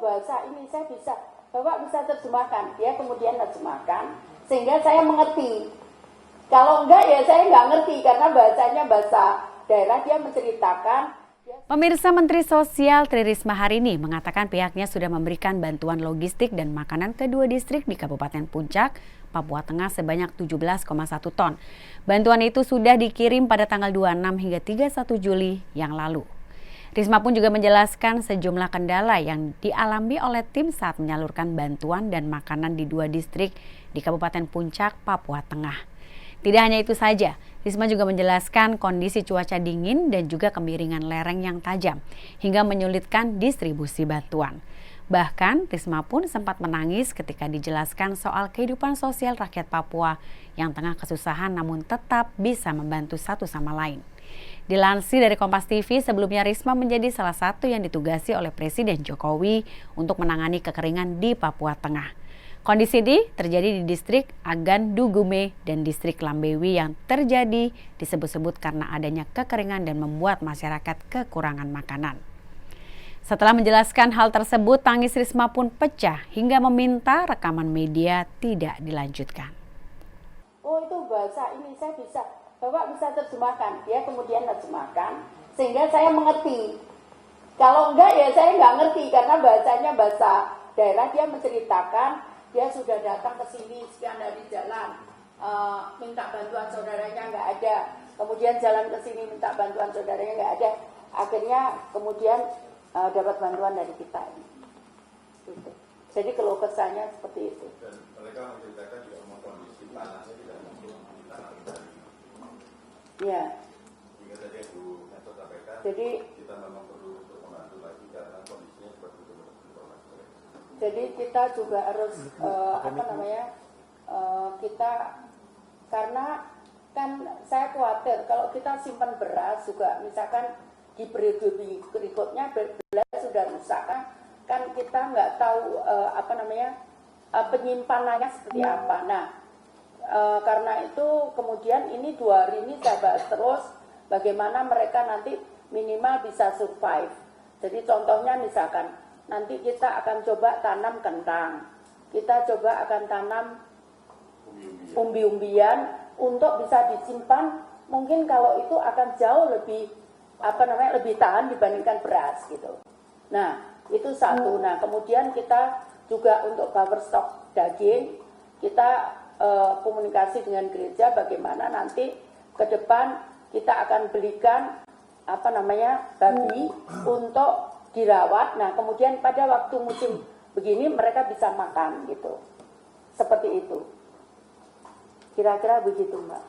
bahasa ini saya bisa, Bapak bisa terjemahkan. Dia kemudian terjemahkan, sehingga saya mengerti. Kalau enggak ya saya nggak ngerti, karena bahasanya bahasa daerah, dia menceritakan. Pemirsa, Menteri Sosial Tri Risma hari ini mengatakan pihaknya sudah memberikan bantuan logistik dan makanan ke 2 distrik di Kabupaten Puncak, Papua Tengah sebanyak 17,1 ton. Bantuan itu sudah dikirim pada tanggal 26 hingga 31 Juli yang lalu. Risma pun juga menjelaskan sejumlah kendala yang dialami oleh tim saat menyalurkan bantuan dan makanan di 2 distrik di Kabupaten Puncak, Papua Tengah. Tidak hanya itu saja, Risma juga menjelaskan kondisi cuaca dingin dan juga kemiringan lereng yang tajam hingga menyulitkan distribusi bantuan. Bahkan Risma pun sempat menangis ketika dijelaskan soal kehidupan sosial rakyat Papua yang tengah kesusahan namun tetap bisa membantu satu sama lain. Dilansir dari Kompas TV, sebelumnya Risma menjadi salah satu yang ditugasi oleh Presiden Jokowi untuk menangani kekeringan di Papua Tengah. Kondisi ini terjadi di distrik Agan Dugume dan distrik Lambewi yang terjadi disebut-sebut karena adanya kekeringan dan membuat masyarakat kekurangan makanan. Setelah menjelaskan hal tersebut, tangis Risma pun pecah hingga meminta rekaman media tidak dilanjutkan. Oh, itu bahasa ini saya bisa, Bapak bisa terjemahkan. Dia kemudian terjemahkan, sehingga saya mengerti. Kalau enggak ya saya nggak ngerti, karena bahasanya bahasa daerah, dia menceritakan. Dia sudah datang ke sini sekian hari jalan, minta bantuan saudaranya nggak ada. Kemudian jalan ke sini minta bantuan saudaranya nggak ada. Akhirnya kemudian dapat bantuan dari kita. Gitu. Jadi keluh kesahnya seperti itu. Dan mereka menceritakan juga kondisi panasnya tidak mungkin di tanah kita. Ya. Jika tadi Bu Mensos sampaikan, jadi kita memang perlu untuk membantu lagi karena kondisinya seperti itu. Jadi kita juga harus kita, karena kan saya khawatir kalau kita simpan beras juga, misalkan di periode berikutnya beras sudah rusak kan kita nggak tahu penyimpanannya seperti apa. Nah, karena itu kemudian ini 2 hari ini saya bahas terus bagaimana mereka nanti minimal bisa survive. Jadi contohnya misalkan nanti kita akan coba tanam kentang, kita coba akan tanam umbi-umbian untuk bisa disimpan. Mungkin kalau itu akan jauh lebih lebih tahan dibandingkan beras gitu. Nah, itu satu. Nah, kemudian kita juga untuk buffer stok daging, kita komunikasi dengan gereja bagaimana nanti ke depan kita akan belikan babi untuk dirawat. Nah, kemudian pada waktu musim begini mereka bisa makan gitu. Seperti itu. Kira-kira begitu, Mbak.